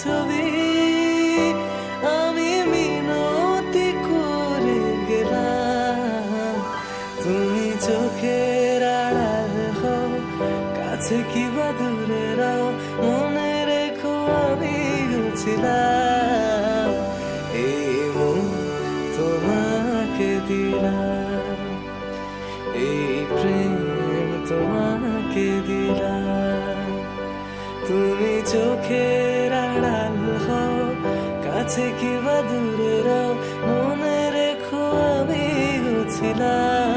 ছবি আমি মিনতি করে গেলাম। তুমি চোখের আড়াল হও, কাছে কি বা দূরে রাও, মনে রেখো আমি ছিলাম। এই মন তোমাকে দিলাম, এই প্রেম তোমাকে দিলাম। তুমি চোখের আড়াল হও, কাছে কি বা দূরে রাও, মনে রেখো আমি ছিলাম।